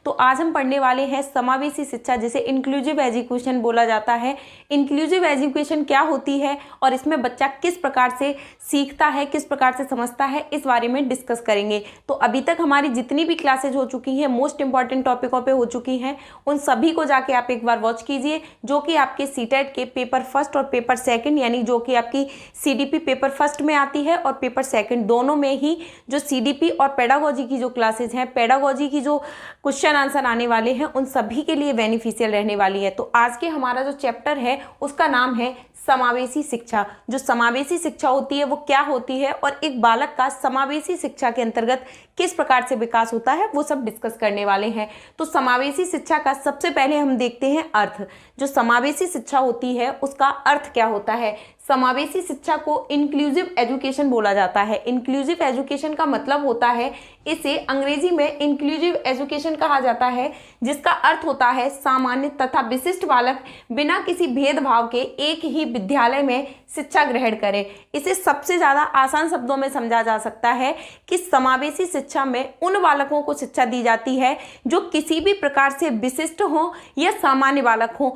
तो आज हम पढ़ने वाले हैं समावेशी शिक्षा, जिसे इंक्लूसिव एजुकेशन बोला जाता है। इंक्लूसिव एजुकेशन क्या होती है और इसमें बच्चा किस प्रकार से सीखता है, किस प्रकार से समझता है, इस बारे में डिस्कस करेंगे। तो अभी तक हमारी जितनी भी क्लासेज हो चुकी हैं, मोस्ट इंपॉर्टेंट टॉपिकों पे हो चुकी हैं, उन सभी को जाके आप एक बार वॉच कीजिए, जो कि आपके सीटेट के पेपर फर्स्ट और पेपर सेकंड, यानी जो कि आपकी सीडीपी पेपर फर्स्ट में आती है और पेपर सेकंड, दोनों में ही जो सीडीपी और पेडागोजी की जो क्लासेज हैं, पेडागोजी की जो क्वेश्चन आंसर आने वाले हैं, उन सभी के लिए बेनिफिशियल रहने वाली है। तो आज के हमारा जो चैप्टर है उसका नाम है समावेशी शिक्षा। जो समावेशी शिक्षा होती है वो क्या होती है और एक बालक का समावेशी शिक्षा के अंतर्गत किस प्रकार से विकास होता है, वो सब डिस्कस करने वाले हैं। तो समावेशी शिक्षा का सबसे पहले हम देखते हैं अर्थ। जो समावेशी शिक्षा होती है उसका अर्थ क्या होता है। समावेशी शिक्षा को इंक्लूसिव एजुकेशन बोला जाता है। इंक्लूसिव एजुकेशन का मतलब होता है, इसे अंग्रेजी में इंक्लूसिव एजुकेशन कहा जाता है, जिसका अर्थ होता है सामान्य तथा विशिष्ट बालक बिना किसी भेदभाव के एक ही विद्यालय में शिक्षा ग्रहण करे। इसे सबसे ज़्यादा आसान शब्दों में समझा जा सकता है कि समावेशी शिक्षा में उन बालकों को शिक्षा दी जाती है जो किसी भी प्रकार से विशिष्ट हों या सामान्य बालक हों,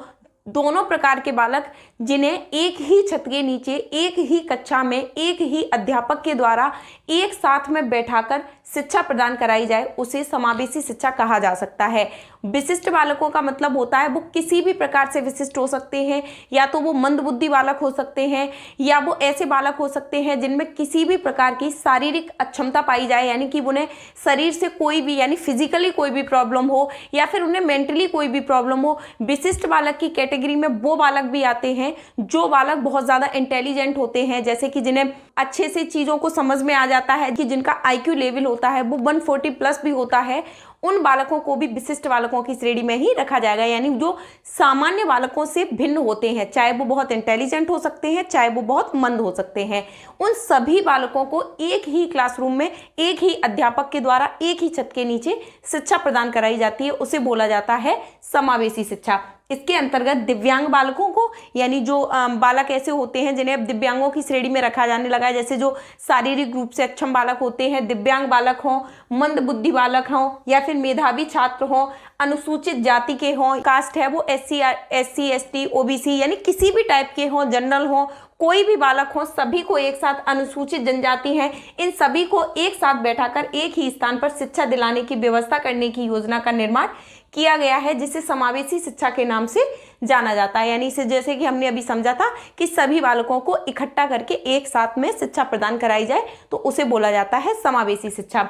दोनों प्रकार के बालक जिन्हें एक ही छत के नीचे, एक ही कक्षा में, एक ही अध्यापक के द्वारा एक साथ में बैठाकर शिक्षा प्रदान कराई जाए, उसे समावेशी शिक्षा कहा जा सकता है। विशिष्ट बालकों का मतलब होता है वो किसी भी प्रकार से विशिष्ट हो सकते हैं, या तो वो मंदबुद्धि बालक हो सकते हैं, या वो ऐसे बालक हो सकते हैं जिनमें किसी भी प्रकार की शारीरिक अक्षमता पाई जाए, यानी कि उन्हें शरीर से कोई भी, यानी फिजिकली कोई भी प्रॉब्लम हो, या फिर उन्हें मेंटली कोई भी प्रॉब्लम हो। विशिष्ट बालक की कैटेगरी में वो बालक भी आते हैं जो बालक बहुत ज़्यादा इंटेलिजेंट होते हैं, जैसे कि जिन्हें अच्छे से चीज़ों को समझ में आ जाता है, कि जिनका IQ लेवल होता है वो 140 प्लस भी होता है। उन बालकों को भी विशिष्ट बालकों की श्रेणी में ही रखा जाएगा, यानी जो सामान्य बालकों से भिन्न होते हैं, चाहे वो बहुत इंटेलिजेंट हो सकते हैं, चाहे वो बहुत मंद हो सकते हैं। उन सभी बालकों को एक ही क्लासरूम में, एक ही अध्यापक के द्वारा, एक ही छत के नीचे शिक्षा प्रदान कराई जाती है, उसे बोला जाता है समावेशी शिक्षा। इसके अंतर्गत दिव्यांग बालकों को, यानी जो बालक ऐसे होते हैं जिन्हें अब दिव्यांगों की श्रेणी में रखा जाने लगा है, जैसे जो शारीरिक रूप से अक्षम बालक होते हैं, दिव्यांग बालक हों, मंद बुद्धि बालक हों, या फिर मेधावी छात्र हों, अनुसूचित जाति के हों, कास्ट है वो SC ST OBC, यानी किसी भी टाइप के हों, जनरल हों, कोई भी बालक हो, सभी को एक साथ, अनुसूचित जनजाति हैं, इन सभी को एक साथ बैठाकर एक ही स्थान पर शिक्षा दिलाने की व्यवस्था करने की योजना का निर्माण किया गया है, जिसे समावेशी शिक्षा के नाम से जाना जाता है। यानी इसे, जैसे कि हमने अभी समझा था कि सभी बालकों को इकट्ठा करके एक साथ में शिक्षा प्रदान कराई जाए, तो उसे बोला जाता है समावेशी शिक्षा।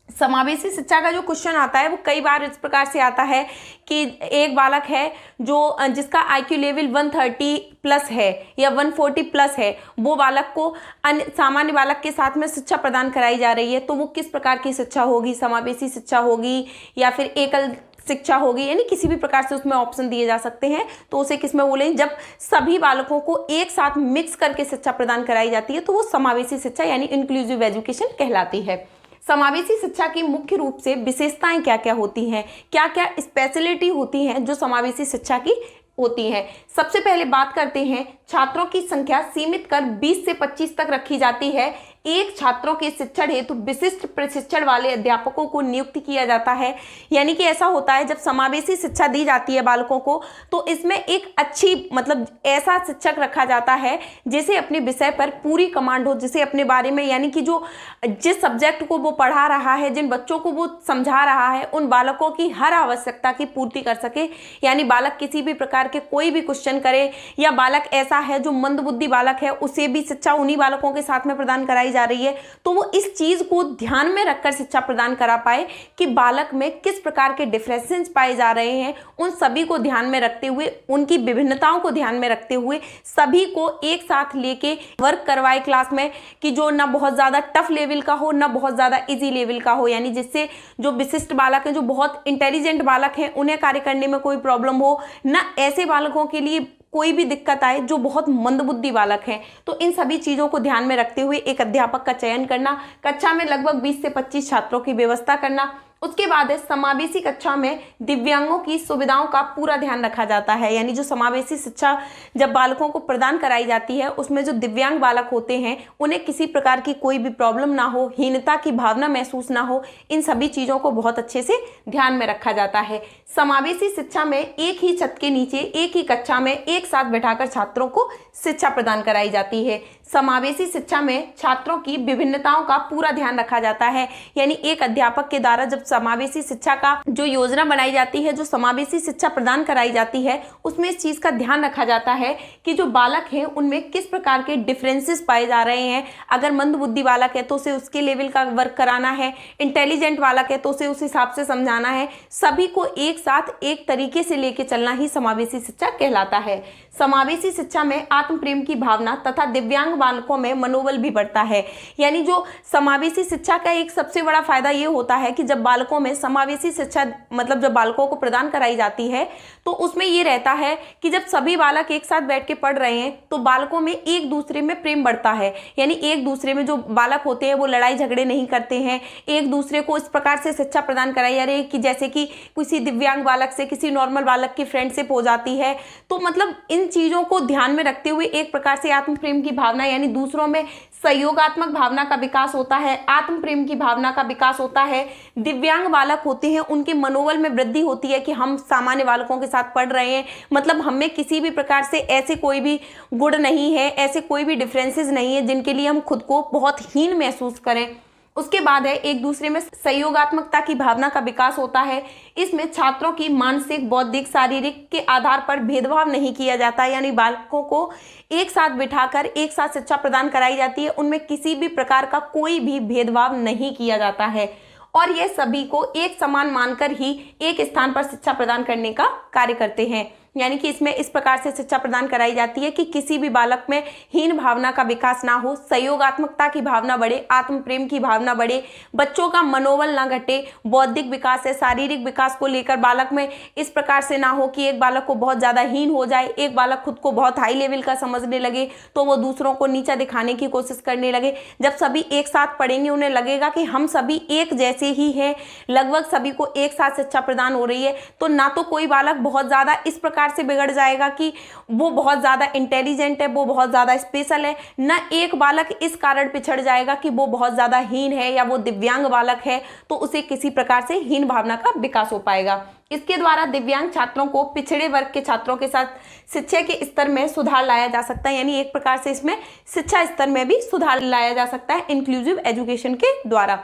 समावेशी शिक्षा का जो क्वेश्चन आता है वो कई बार इस प्रकार से आता है कि एक बालक है जिसका IQ लेवल 130 प्लस है या 140 प्लस है, वो बालक को सामान्य बालक के साथ में शिक्षा प्रदान कराई जा रही है, तो वो किस प्रकार की शिक्षा होगी, समावेशी शिक्षा होगी या फिर एकल शिक्षा होगी, यानी किसी भी प्रकार से उसमें ऑप्शन दिए जा सकते हैं। तो उसे किस में बोलें, जब सभी बालकों को एक साथ मिक्स करके शिक्षा प्रदान कराई जाती है, तो वो समावेशी शिक्षा यानी इंक्लूसिव एजुकेशन कहलाती है। समावेशी शिक्षा की मुख्य रूप से विशेषताएं क्या क्या होती हैं, क्या क्या स्पेशलिटी होती हैं जो समावेशी शिक्षा की होती है। सबसे पहले बात करते हैं, छात्रों की संख्या सीमित कर 20 से 25 तक रखी जाती है। एक छात्रों के शिक्षण हेतु विशिष्ट प्रशिक्षण वाले अध्यापकों को नियुक्त किया जाता है। यानी कि ऐसा होता है, जब समावेशी शिक्षा दी जाती है बालकों को, तो इसमें एक अच्छी, मतलब ऐसा शिक्षक रखा जाता है जिसे अपने विषय पर पूरी कमांड हो, जिसे अपने बारे में, यानी कि जो जिस सब्जेक्ट को वो पढ़ा रहा है, जिन बच्चों को वो समझा रहा है, उन बालकों की हर आवश्यकता की पूर्ति कर सके। यानी बालक किसी भी प्रकार के कोई भी क्वेश्चन करे, या बालक ऐसा है जो मंदबुद्धि बालक है, उसे भी शिक्षा उन्हीं बालकों के साथ में प्रदान कराई जा रही है, तो वो इस चीज को ध्यान में रखकर शिक्षा प्रदान करा पाए कि बालक में किस प्रकार के डिफरेंसेस पाए जा रहे हैं। उन सभी को ध्यान में रखते हुए, उनकी विभिन्नताओं को ध्यान में रखते हुए सभी को एक साथ लेके वर्क करवाए क्लास में, कि जो ना बहुत ज्यादा टफ लेवल का हो, ना बहुत ज्यादा इजी लेवल का हो, यानी जिससे जो विशिष्ट बालक हैं, जो बहुत इंटेलिजेंट बालक हैं, उन्हें कार्य करने में कोई प्रॉब्लम हो, ना ऐसे बालकों के लिए कोई भी दिक्कत आए जो बहुत मंदबुद्धि बालक हैं। तो इन सभी चीज़ों को ध्यान में रखते हुए एक अध्यापक का चयन करना, कक्षा में लगभग 20 से 25 छात्रों की व्यवस्था करना, उसके बाद है समावेशी कक्षा में दिव्यांगों की सुविधाओं का पूरा ध्यान रखा जाता है। यानी जो समावेशी शिक्षा जब बालकों को प्रदान कराई जाती है उसमें जो दिव्यांग बालक होते हैं उन्हें किसी प्रकार की कोई भी प्रॉब्लम ना हो, हीनता की भावना महसूस ना हो, इन सभी चीज़ों को बहुत अच्छे से ध्यान में रखा जाता है। समावेशी शिक्षा में एक ही छत के नीचे एक ही कक्षा में एक साथ बैठाकर छात्रों को शिक्षा प्रदान कराई जाती है। समावेशी शिक्षा में छात्रों की विभिन्नताओं का पूरा ध्यान रखा जाता है। यानी एक अध्यापक के द्वारा जब समावेशी शिक्षा का जो योजना बनाई जाती है, जो समावेशी शिक्षा प्रदान कराई जाती है, उसमें इस चीज का ध्यान रखा जाता है कि जो बालक हैं उनमें किस प्रकार के डिफरेंसेस पाए जा रहे हैं। अगर मंदबुद्धि बालक है तो उसे उसके लेवल का वर्क कराना है, इंटेलिजेंट बालक है तो उसे उस हिसाब से समझाना है। सभी को एक साथ एक तरीके से लेके चलना ही समावेशी शिक्षा कहलाता है। समावेशी शिक्षा में आत्म प्रेम की भावना तथा दिव्यांग बालकों में मनोबल भी बढ़ता है। यानी जो समावेशी शिक्षा का एक सबसे बड़ा फायदा ये होता है कि जब बालकों में समावेशी शिक्षा मतलब जब बालकों को प्रदान कराई जाती है तो उसमें ये रहता है कि जब सभी बालक एक साथ बैठ के पढ़ रहे हैं तो बालकों में एक दूसरे में प्रेम बढ़ता है। यानी एक दूसरे में जो बालक होते हैं वो लड़ाई झगड़े नहीं करते हैं, एक दूसरे को इस प्रकार से शिक्षा प्रदान कराई जा रही है कि जैसे कि किसी दिव्यांग बालक से किसी नॉर्मल बालक की फ्रेंडशिप हो जाती है। तो मतलब इन चीज़ों को ध्यान में रखते हुए एक प्रकार से आत्म प्रेम की भावना यानी दूसरों में सहयोगात्मक भावना का विकास होता है, आत्म प्रेम की भावना का विकास होता है। दिव्यांग बालक होते हैं उनके मनोबल में वृद्धि होती है कि हम सामान्य बालकों के साथ पढ़ रहे हैं, मतलब हमें किसी भी प्रकार से ऐसे कोई भी गुण नहीं है, ऐसे कोई भी डिफरेंसेस नहीं है जिनके लिए हम खुद को बहुत हीन महसूस करें। उसके बाद है एक दूसरे में सहयोगात्मकता की भावना का विकास होता है। इसमें छात्रों की मानसिक, बौद्धिक, शारीरिक के आधार पर भेदभाव नहीं किया जाता। यानी बालकों को एक साथ बिठाकर एक साथ शिक्षा प्रदान कराई जाती है, उनमें किसी भी प्रकार का कोई भी भेदभाव नहीं किया जाता है और ये सभी को एक समान मानकर ही एक स्थान पर शिक्षा प्रदान करने का कार्य करते हैं। यानी कि इसमें इस प्रकार से शिक्षा प्रदान कराई जाती है कि किसी भी बालक में हीन भावना का विकास ना हो, सहयोगात्मकता की भावना बढ़े, आत्म प्रेम की भावना बढ़े, बच्चों का मनोबल ना घटे, बौद्धिक विकास है, शारीरिक विकास को लेकर बालक में इस प्रकार से ना हो कि एक बालक को बहुत ज़्यादा हीन हो जाए, एक बालक खुद को बहुत हाई लेवल का समझने लगे तो वो दूसरों को नीचा दिखाने की कोशिश करने लगे। जब सभी एक साथ पढ़ेंगे उन्हें लगेगा कि हम सभी एक जैसे ही हैं, लगभग सभी को एक साथ शिक्षा प्रदान हो रही है, तो ना तो कोई बालक बहुत ज़्यादा इस प्रकार से बिगड़ जाएगा कि वो बहुत ज्यादा इंटेलिजेंट है, वो बहुत ज्यादा स्पेशल है, न एक बालक इस कारण पिछड़ जाएगा कि वो बहुत ज्यादा हीन है या वो दिव्यांग बालक है तो उसे किसी प्रकार से हीन भावना का विकास हो पाएगा। इसके द्वारा दिव्यांग छात्रों को पिछड़े वर्ग के छात्रों के साथ शिक्षा के स्तर में सुधार लाया जा सकता है। यानी एक प्रकार से इसमें शिक्षा स्तर में भी सुधार लाया जा सकता है इंक्लूसिव एजुकेशन के द्वारा।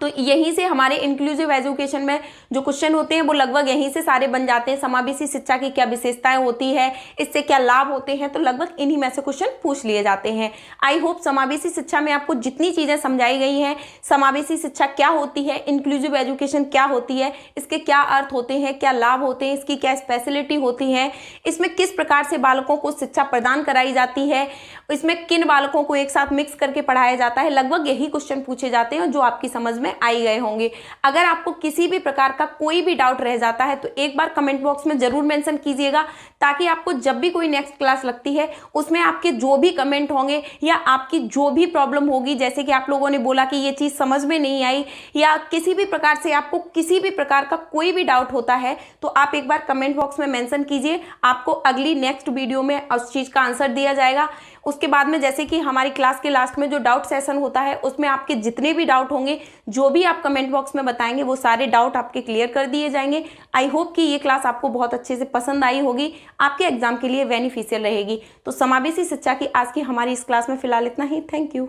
तो यहीं से हमारे इंक्लूसिव एजुकेशन में जो क्वेश्चन होते हैं वो लगभग यहीं से सारे बन जाते हैं। समावेशी शिक्षा की क्या विशेषताएं होती है, इससे क्या लाभ होते हैं, तो लगभग इन्हीं में से क्वेश्चन पूछ लिए जाते हैं। आई होप समावेशी शिक्षा में आपको जितनी चीज़ें समझाई गई हैं, समावेशी शिक्षा क्या होती है, इंक्लूसिव एजुकेशन क्या होती है, इसके क्या अर्थ होते हैं, क्या लाभ होते हैं, इसकी क्या स्पेशलिटी होती है, इसमें किस प्रकार से बालकों को शिक्षा प्रदान कराई जाती है, इसमें किन बालकों को एक साथ मिक्स करके पढ़ाया जाता है, लगभग यही क्वेश्चन पूछे जाते हैं जो आपकी समझ में आई गए होंगे। अगर आपको किसी भी प्रकार का कोई भी डाउट रह जाता है तो एक बार कमेंट बॉक्स में जरूर मेंशन कीजिएगा, ताकि आपको जब भी कोई नेक्स्ट क्लास लगती है उसमें आपके जो भी कमेंट होंगे या आपकी जो भी प्रॉब्लम होगी, जैसे कि आप लोगों ने बोला कि ये चीज़ समझ में नहीं आई या किसी भी प्रकार से आपको किसी भी प्रकार का कोई भी डाउट होता है तो आप एक बार कमेंट बॉक्स में मेंशन कीजिए, आपको अगली नेक्स्ट वीडियो में उस चीज़ का आंसर दिया जाएगा। उसके बाद में जैसे कि हमारी क्लास के लास्ट में जो डाउट सेशन होता है उसमें आपके जितने भी डाउट होंगे, जो भी आप कमेंट बॉक्स में बताएंगे वो सारे डाउट आपके क्लियर कर दिए जाएंगे। आई होप कि ये क्लास आपको बहुत अच्छे से पसंद आई होगी, आपके एग्जाम के लिए बेनिफिशियल रहेगी। तो समावेशी शिक्षा की आज की हमारी इस क्लास में फिलहाल इतना ही। Thank you.